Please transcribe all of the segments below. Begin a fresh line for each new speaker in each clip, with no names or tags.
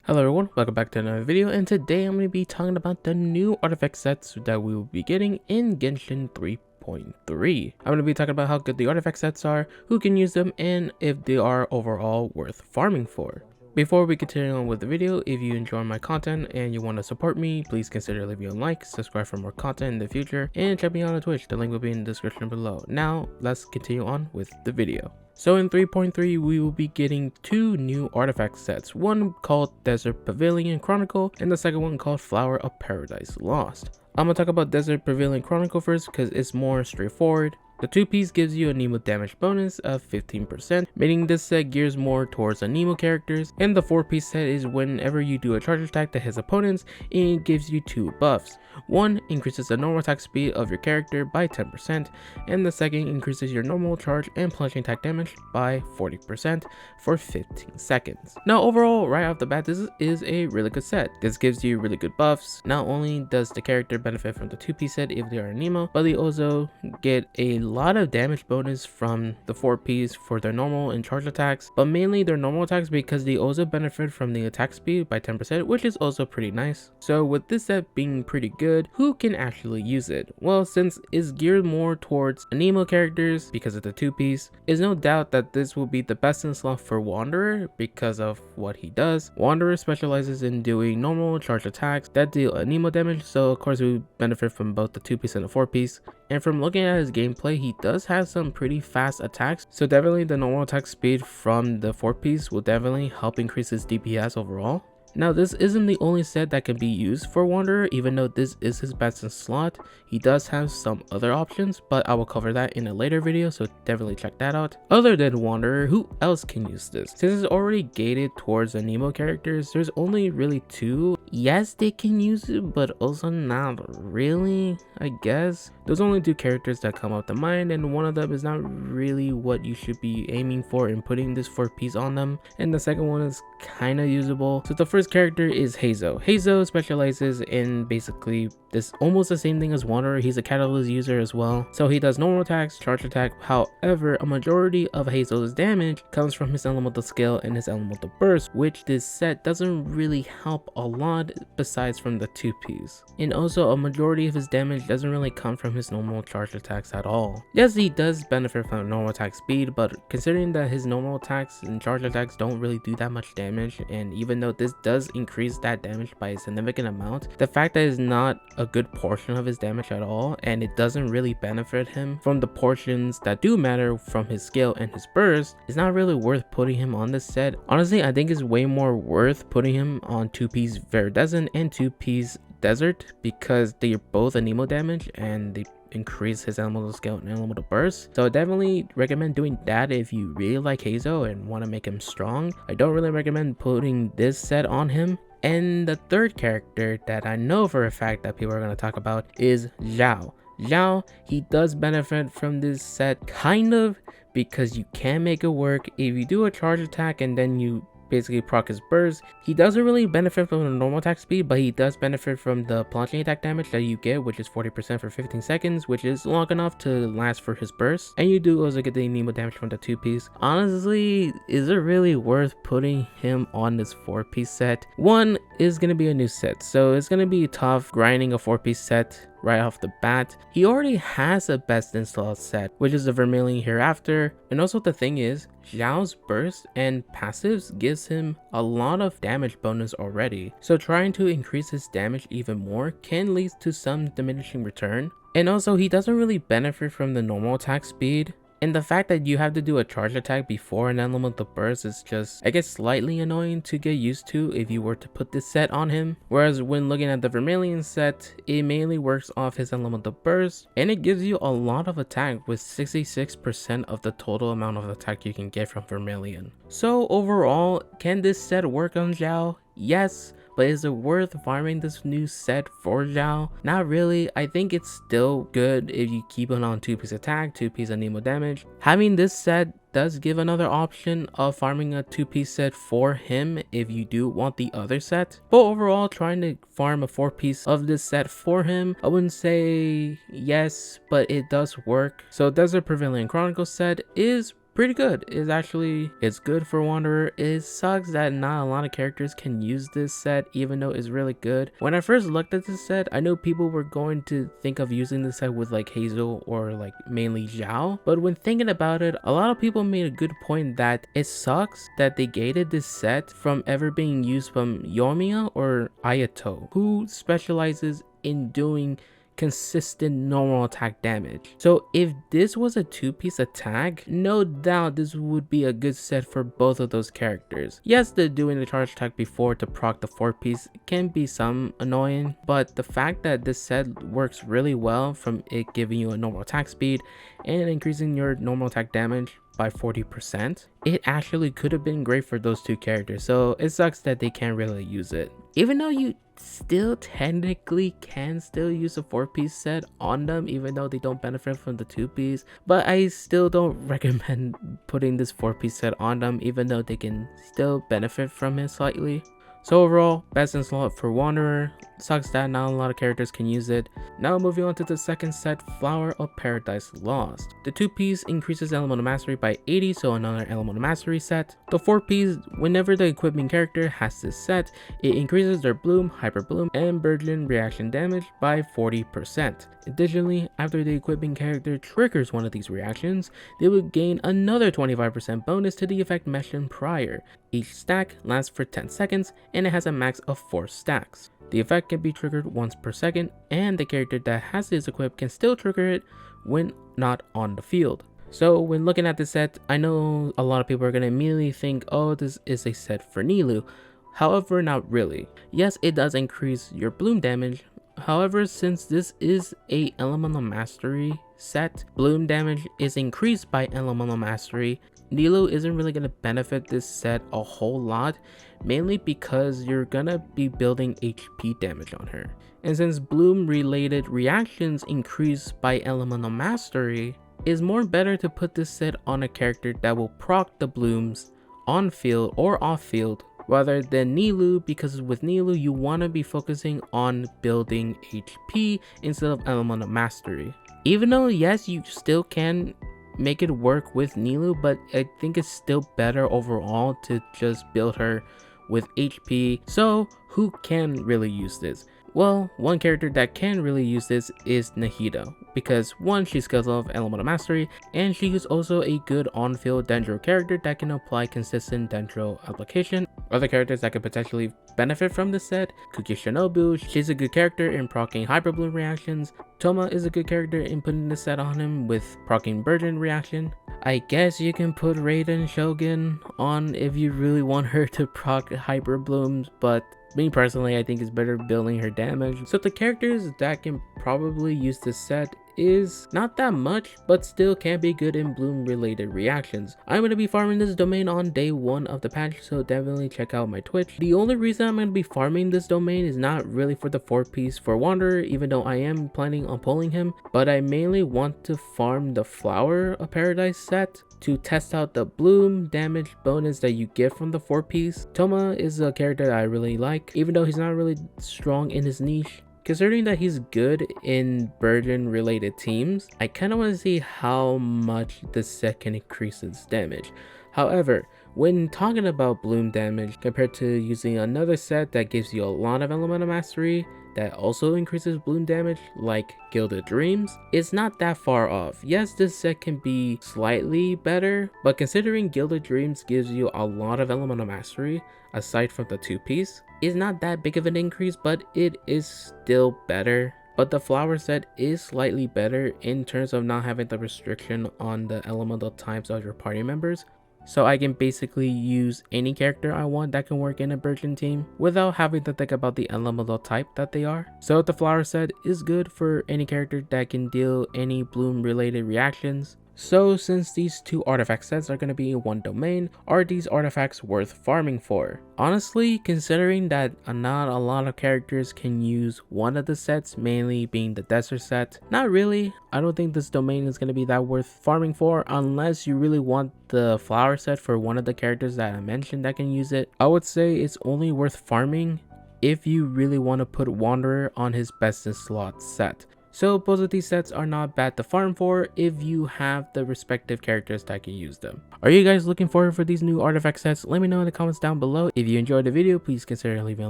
Hello everyone, welcome back to another video, and today I'm going to be talking about the new artifact sets that we will be getting in Genshin 3.3. I'm going to be talking about how good the artifact sets are, who can use them, and if they are overall worth farming for. Before we continue on with the video, if you enjoy my content and you want to support me, please consider leaving a like, subscribe for more content in the future, and check me out on Twitch. The link will be in the description below. Now, let's continue on with the video. So in 3.3, we will be getting two new artifact sets, one called Desert Pavilion Chronicle and the second one called Flower of Paradise Lost. I'm going to talk about Desert Pavilion Chronicle first because it's more straightforward. The 2-piece gives you a Nemo damage bonus of 15%, meaning this set gears more towards the Nemo characters, and the 4-piece set is whenever you do a charge attack that hits opponents, it gives you 2 buffs. One increases the normal attack speed of your character by 10%, and the second increases your normal charge and plunging attack damage by 40% for 15 seconds. Now overall, right off the bat, this is a really good set. This gives you really good buffs. Not only does the character benefit from the 2-piece set if they are Nemo, but they also get a lot of damage bonus from the 4-piece for their normal and charge attacks, but mainly their normal attacks because they also benefit from the attack speed by 10%, which is also pretty nice. So with this set being pretty good, who can actually use it? Well, since it's geared more towards Nemo characters because of the 2-piece, it's no doubt that this will be the best in slot for Wanderer because of what he does. Wanderer specializes in doing normal charge attacks that deal Nemo damage, so of course we benefit from both the 2-piece and the 4-piece. And from looking at his gameplay, he does have some pretty fast attacks, so definitely the normal attack speed from the 4-piece will definitely help increase his DPS overall. Now this isn't the only set that can be used for Wanderer, even though this is his best in slot. He does have some other options, but I will cover that in a later video, so definitely check that out. Other than Wanderer, who else can use this? Since it's already gated towards the Nemo characters, there's only really 2. Yes, they can use it, but also not really, I guess. There's only 2 characters that come up to mind, and one of them is not really what you should be aiming for in putting this 4-piece on them, and the second one is kind of usable. So the first character is Hazo. Hazo specializes in basically this almost the same thing as Wanderer. He's a catalyst user as well, so he does normal attacks, charge attack. However, a majority of Hazo's damage comes from his elemental skill and his elemental burst, which this set doesn't really help a lot besides from the 2-piece. And also a majority of his damage doesn't really come from his normal charge attacks at all. Yes, he does benefit from normal attack speed, but considering that his normal attacks and charge attacks don't really do that much damage, and even though this does increase that damage by a significant amount, the fact that it's not a good portion of his damage at all, and it doesn't really benefit him from the portions that do matter from his skill and his burst, is not really worth putting him on this set. Honestly, I think it's way more worth putting him on 2-piece Viridescent and 2-piece Desert because they are both a Nemo damage and they increase his elemental skill and elemental burst. So I definitely recommend doing that if you really like Hazo and want to make him strong. I don't really recommend putting this set on him. And the third character that I know for a fact that people are going to talk about is Xiao. Xiao, he does benefit from this set kind of because you can make it work if you do a charge attack and then you basically proc his burst. He doesn't really benefit from the normal attack speed, but he does benefit from the plunging attack damage that you get, which is 40% for 15 seconds, which is long enough to last for his burst. And you do also get the Nemo damage from the 2-piece. Honestly, is it really worth putting him on this 4-piece set? One is going to be a new set, so it's going to be tough grinding a 4-piece set right off the bat. He already has a best in slot set, which is the Vermilion Hereafter. And also the thing is, Xiao's burst and passives gives him a lot of damage bonus already, so trying to increase his damage even more can lead to some diminishing return. And also he doesn't really benefit from the normal attack speed, and the fact that you have to do a charge attack before an elemental burst is just, I guess, slightly annoying to get used to if you were to put this set on him. Whereas when looking at the Vermilion set, it mainly works off his elemental burst, and it gives you a lot of attack with 66% of the total amount of attack you can get from Vermilion. So overall, can this set work on Xiao? Yes. But is it worth farming this new set for Xiao? Not really. I think it's still good if you keep it on 2-piece attack, 2-piece Nemo damage. Having this set does give another option of farming a 2-piece set for him if you do want the other set. But overall, trying to farm a 4-piece of this set for him, I wouldn't say yes, but it does work. So Desert Pavilion Chronicle set is pretty good. It's good for Wanderer. It sucks that not a lot of characters can use this set, even though it's really good. When I first looked at this set, I know people were going to think of using this set with like Hazel or like mainly Zhao, but when thinking about it, a lot of people made a good point that it sucks that they gated this set from ever being used from Yoimiya or Ayato, who specializes in doing consistent normal attack damage. So if this was a 2-piece attack, no doubt this would be a good set for both of those characters. Yes, the doing the charge attack before to proc the 4-piece can be some annoying, but the fact that this set works really well from it giving you a normal attack speed and increasing your normal attack damage by 40%, it actually could have been great for those two characters. So it sucks that they can't really use it. Even though you still technically can still use a 4-piece set on them, even though they don't benefit from the 2-piece, but I still don't recommend putting this 4-piece set on them, even though they can still benefit from it slightly. So overall, best in slot for Wanderer. Sucks that not a lot of characters can use it. Now moving on to the second set, Flower of Paradise Lost. The 2-piece increases elemental mastery by 80, so another elemental mastery set. The 4-piece, whenever the equipping character has this set, it increases their bloom, hyper bloom, and burgeon reaction damage by 40%. Additionally, after the equipping character triggers one of these reactions, they would gain another 25% bonus to the effect mentioned prior. Each stack lasts for 10 seconds and it has a max of 4 stacks. The effect can be triggered once per second, and the character that has this equipped can still trigger it when not on the field. So when looking at this set, I know a lot of people are going to immediately think, oh, this is a set for Nilou. However, not really. Yes, it does increase your bloom damage. However, since this is a elemental mastery set, bloom damage is increased by elemental mastery. Nilou isn't really going to benefit this set a whole lot, mainly because you're gonna be building HP damage on her. And since bloom related reactions increase by elemental mastery, it's more better to put this set on a character that will proc the blooms on field or off field rather than Nilou, because with Nilou you want to be focusing on building HP instead of elemental mastery. Even though yes, you still can make it work with Nilou, but I think it's still better overall to just build her with HP. So who can really use this? Well, one character that can really use this is Nahida, because one, she's skills of elemental mastery, and she is also a good on-field dendro character that can apply consistent dendro application. Other characters that could potentially benefit from this set, Kuki Shinobu, she's a good character in proccing hyper bloom reactions. Toma is a good character in putting this set on him with proccing burden reaction. I guess you can put Raiden Shogun on if you really want her to proc hyper blooms, but me personally, I think it's better building her damage. So the characters that can probably use this set is not that much, but still can be good in bloom related reactions. I'm going to be farming this domain on day 1 of the patch, so definitely check out my Twitch. The only reason I'm going to be farming this domain is not really for the 4-piece for Wanderer, even though I am planning on pulling him, but I mainly want to farm the Flower of Paradise set to test out the bloom damage bonus that you get from the 4-piece. Toma is a character that I really like, even though he's not really strong in his niche. Considering that he's good in burden related teams, I kind of want to see how much this set can increase its damage. However, when talking about bloom damage compared to using another set that gives you a lot of elemental mastery that also increases bloom damage like Gilded Dreams, it's not that far off. Yes, this set can be slightly better, but considering Gilded Dreams gives you a lot of elemental mastery aside from the 2-piece, it's not that big of an increase, but it is still better. But the Flower set is slightly better in terms of not having the restriction on the elemental types of your party members. So I can basically use any character I want that can work in a Burgeon team without having to think about the elemental type that they are. So the Flower set is good for any character that can deal any bloom related reactions. So since these two artifact sets are going to be in one domain, are these artifacts worth farming for? Honestly, considering that not a lot of characters can use one of the sets, mainly being the desert set, not really. I don't think this domain is going to be that worth farming for unless you really want the Flower set for one of the characters that I mentioned that can use it. I would say it's only worth farming if you really want to put Wanderer on his best in slot set. So both of these sets are not bad to farm for if you have the respective characters that can use them. Are you guys looking forward for these new artifact sets? Let me know in the comments down below. If you enjoyed the video, please consider leaving a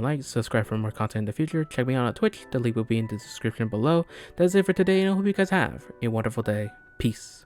like, subscribe for more content in the future, check me out on Twitch, the link will be in the description below. That's it for today, and I hope you guys have a wonderful day. Peace.